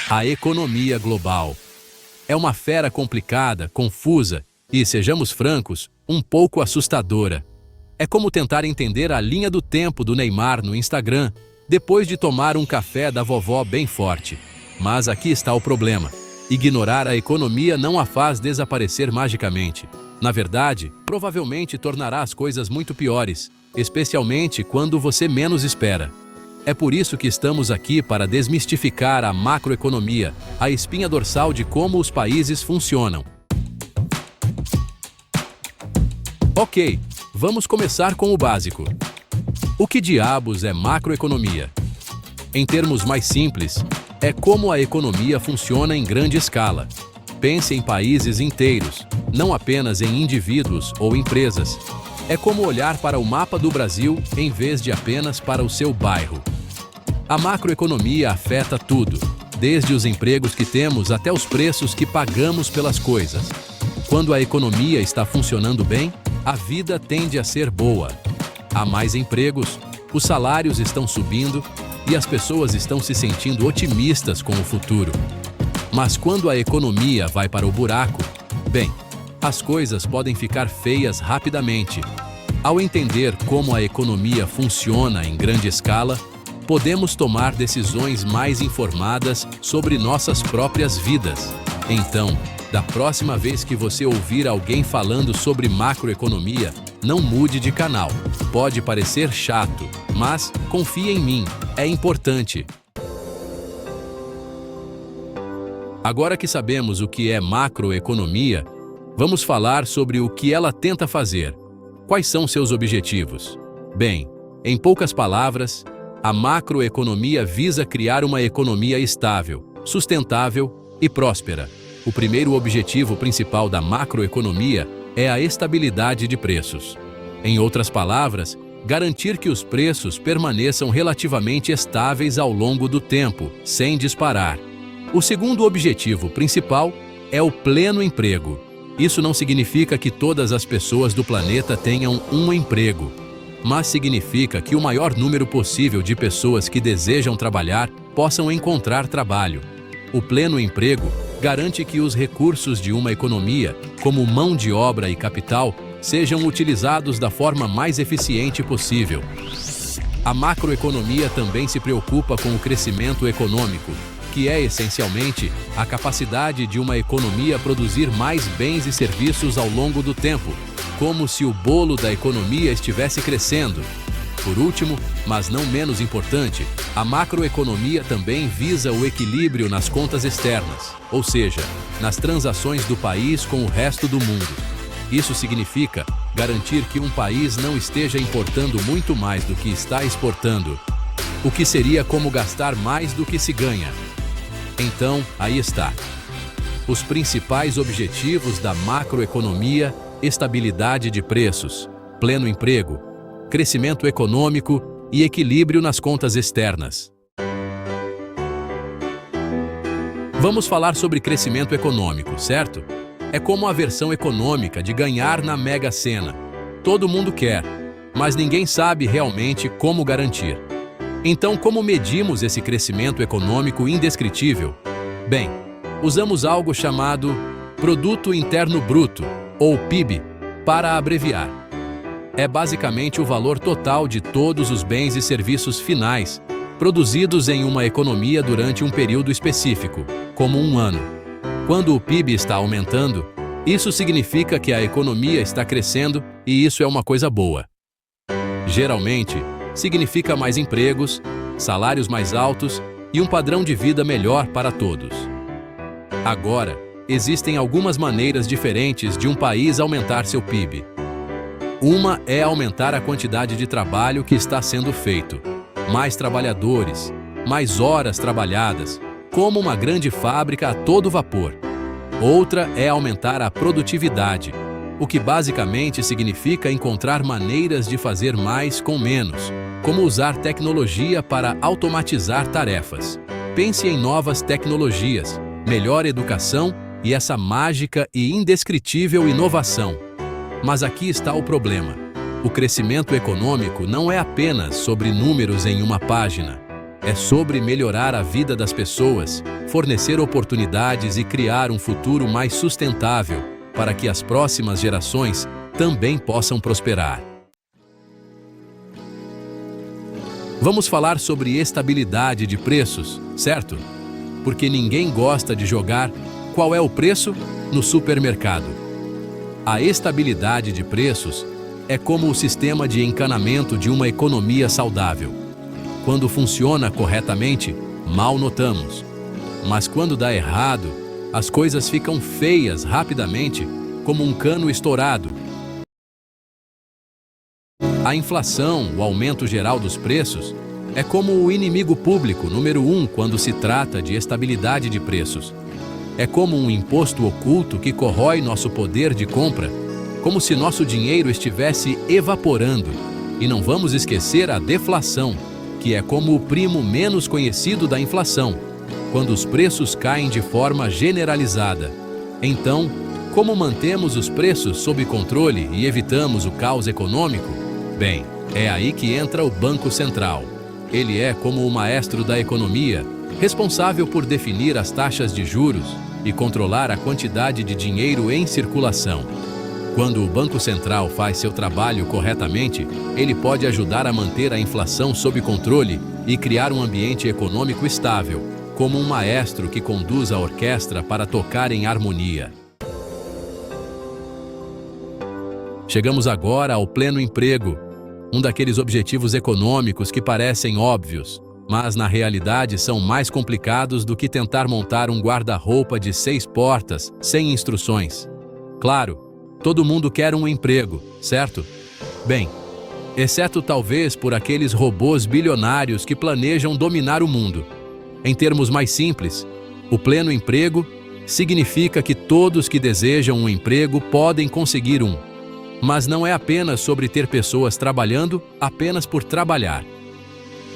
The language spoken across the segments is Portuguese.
A economia global. É uma fera complicada, confusa e, sejamos francos, um pouco assustadora. É como tentar entender a linha do tempo do Neymar no Instagram, depois de tomar um café da vovó bem forte. Mas aqui está o problema. Ignorar a economia não a faz desaparecer magicamente. Na verdade, provavelmente tornará as coisas muito piores, especialmente quando você menos espera. É por isso que estamos aqui para desmistificar a macroeconomia, a espinha dorsal de como os países funcionam. Ok, vamos começar com o básico. O que diabos é macroeconomia? Em termos mais simples, é como a economia funciona em grande escala. Pense em países inteiros, não apenas em indivíduos ou empresas. É como olhar para o mapa do Brasil em vez de apenas para o seu bairro. A macroeconomia afeta tudo, desde os empregos que temos até os preços que pagamos pelas coisas. Quando a economia está funcionando bem, a vida tende a ser boa. Há mais empregos, os salários estão subindo e as pessoas estão se sentindo otimistas com o futuro. Mas quando a economia vai para o buraco, bem, as coisas podem ficar feias rapidamente. Ao entender como a economia funciona em grande escala, podemos tomar decisões mais informadas sobre nossas próprias vidas. Então, da próxima vez que você ouvir alguém falando sobre macroeconomia, não mude de canal. Pode parecer chato, mas confie em mim, é importante. Agora que sabemos o que é macroeconomia, vamos falar sobre o que ela tenta fazer. Quais são seus objetivos? Bem, em poucas palavras, a macroeconomia visa criar uma economia estável, sustentável e próspera. O primeiro objetivo principal da macroeconomia é a estabilidade de preços. Em outras palavras, garantir que os preços permaneçam relativamente estáveis ao longo do tempo, sem disparar. O segundo objetivo principal é o pleno emprego. Isso não significa que todas as pessoas do planeta tenham um emprego, mas significa que o maior número possível de pessoas que desejam trabalhar possam encontrar trabalho. O pleno emprego garante que os recursos de uma economia, como mão de obra e capital, sejam utilizados da forma mais eficiente possível. A macroeconomia também se preocupa com o crescimento econômico, que é essencialmente a capacidade de uma economia produzir mais bens e serviços ao longo do tempo, como se o bolo da economia estivesse crescendo. Por último, mas não menos importante, a macroeconomia também visa o equilíbrio nas contas externas, ou seja, nas transações do país com o resto do mundo. Isso significa garantir que um país não esteja importando muito mais do que está exportando, o que seria como gastar mais do que se ganha. Então, aí está. Os principais objetivos da macroeconomia: estabilidade de preços, pleno emprego, crescimento econômico e equilíbrio nas contas externas. Vamos falar sobre crescimento econômico, certo? É como a versão econômica de ganhar na Mega Sena. Todo mundo quer, mas ninguém sabe realmente como garantir. Então, como medimos esse crescimento econômico indescritível? Bem, usamos algo chamado Produto Interno Bruto, ou PIB, para abreviar. É basicamente o valor total de todos os bens e serviços finais produzidos em uma economia durante um período específico, como um ano. Quando o PIB está aumentando, isso significa que a economia está crescendo e isso é uma coisa boa. Geralmente, significa mais empregos, salários mais altos e um padrão de vida melhor para todos. Agora, existem algumas maneiras diferentes de um país aumentar seu PIB. Uma é aumentar a quantidade de trabalho que está sendo feito. Mais trabalhadores, mais horas trabalhadas, como uma grande fábrica a todo vapor. Outra é aumentar a produtividade, o que basicamente significa encontrar maneiras de fazer mais com menos, como usar tecnologia para automatizar tarefas. Pense em novas tecnologias, melhor educação e essa mágica e indescritível inovação. Mas aqui está o problema. O crescimento econômico não é apenas sobre números em uma página. É sobre melhorar a vida das pessoas, fornecer oportunidades e criar um futuro mais sustentável para que as próximas gerações também possam prosperar. Vamos falar sobre estabilidade de preços, certo? Porque ninguém gosta de jogar qual é o preço no supermercado. A estabilidade de preços é como o sistema de encanamento de uma economia saudável. Quando funciona corretamente, mal notamos. Mas quando dá errado, as coisas ficam feias rapidamente, como um cano estourado. A inflação, o aumento geral dos preços, é como o inimigo público número 1 quando se trata de estabilidade de preços. É como um imposto oculto que corrói nosso poder de compra, como se nosso dinheiro estivesse evaporando. E não vamos esquecer a deflação, que é como o primo menos conhecido da inflação, quando os preços caem de forma generalizada. Então, como mantemos os preços sob controle e evitamos o caos econômico? Bem, é aí que entra o Banco Central. Ele é como o maestro da economia, responsável por definir as taxas de juros e controlar a quantidade de dinheiro em circulação. Quando o Banco Central faz seu trabalho corretamente, ele pode ajudar a manter a inflação sob controle e criar um ambiente econômico estável, como um maestro que conduz a orquestra para tocar em harmonia. Chegamos agora ao pleno emprego, um daqueles objetivos econômicos que parecem óbvios, mas na realidade são mais complicados do que tentar montar um guarda-roupa de 6 portas, sem instruções. Claro, todo mundo quer um emprego, certo? Bem, exceto talvez por aqueles robôs bilionários que planejam dominar o mundo. Em termos mais simples, o pleno emprego significa que todos que desejam um emprego podem conseguir um. Mas não é apenas sobre ter pessoas trabalhando apenas por trabalhar.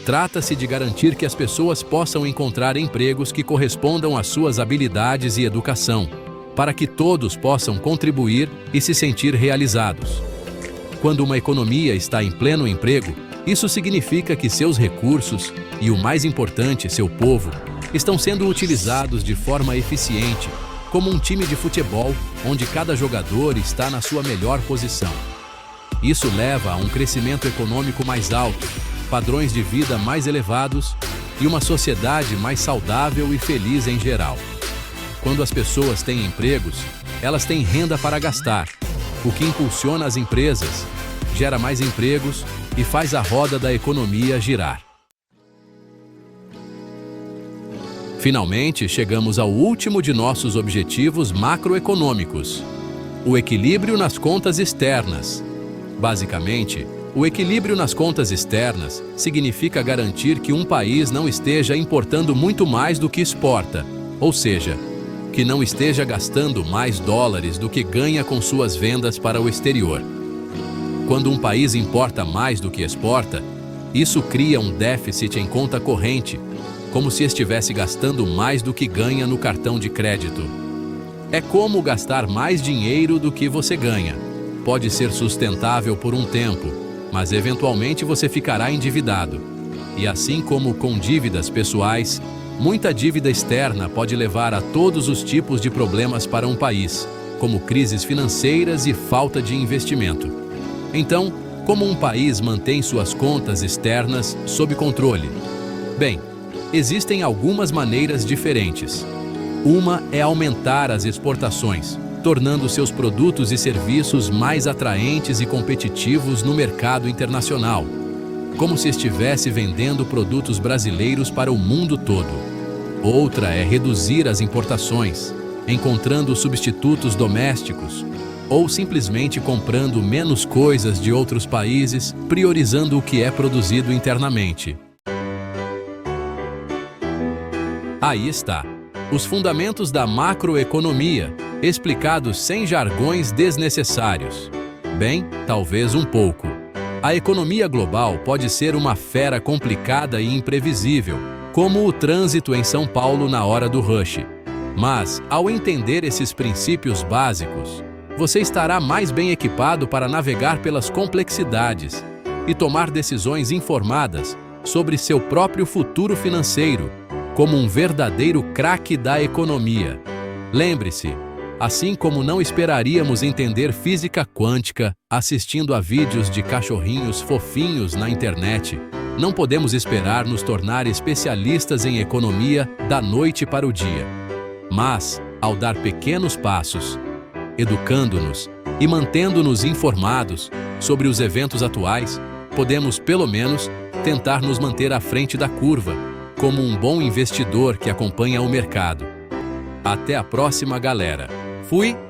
Trata-se de garantir que as pessoas possam encontrar empregos que correspondam às suas habilidades e educação, para que todos possam contribuir e se sentir realizados. Quando uma economia está em pleno emprego, isso significa que seus recursos, e o mais importante, seu povo, estão sendo utilizados de forma eficiente, como um time de futebol, onde cada jogador está na sua melhor posição. Isso leva a um crescimento econômico mais alto, padrões de vida mais elevados e uma sociedade mais saudável e feliz em geral. Quando as pessoas têm empregos, elas têm renda para gastar, o que impulsiona as empresas, gera mais empregos e faz a roda da economia girar. Finalmente, chegamos ao último de nossos objetivos macroeconômicos: o equilíbrio nas contas externas. Basicamente, o equilíbrio nas contas externas significa garantir que um país não esteja importando muito mais do que exporta, ou seja, que não esteja gastando mais dólares do que ganha com suas vendas para o exterior. Quando um país importa mais do que exporta, isso cria um déficit em conta corrente, como se estivesse gastando mais do que ganha no cartão de crédito. É como gastar mais dinheiro do que você ganha. Pode ser sustentável por um tempo, mas eventualmente você ficará endividado. E assim como com dívidas pessoais, muita dívida externa pode levar a todos os tipos de problemas para um país, como crises financeiras e falta de investimento. Então, como um país mantém suas contas externas sob controle? Bem, existem algumas maneiras diferentes. Uma é aumentar as exportações, tornando seus produtos e serviços mais atraentes e competitivos no mercado internacional, como se estivesse vendendo produtos brasileiros para o mundo todo. Outra é reduzir as importações, encontrando substitutos domésticos, ou simplesmente comprando menos coisas de outros países, priorizando o que é produzido internamente. Aí está, os fundamentos da macroeconomia, explicados sem jargões desnecessários. Bem, talvez um pouco. A economia global pode ser uma fera complicada e imprevisível, como o trânsito em São Paulo na hora do rush. Mas, ao entender esses princípios básicos, você estará mais bem equipado para navegar pelas complexidades e tomar decisões informadas sobre seu próprio futuro financeiro, como um verdadeiro craque da economia. Lembre-se, assim como não esperaríamos entender física quântica assistindo a vídeos de cachorrinhos fofinhos na internet, não podemos esperar nos tornar especialistas em economia da noite para o dia. Mas, ao dar pequenos passos, educando-nos e mantendo-nos informados sobre os eventos atuais, podemos, pelo menos, tentar nos manter à frente da curva, como um bom investidor que acompanha o mercado. Até a próxima, galera. Fui!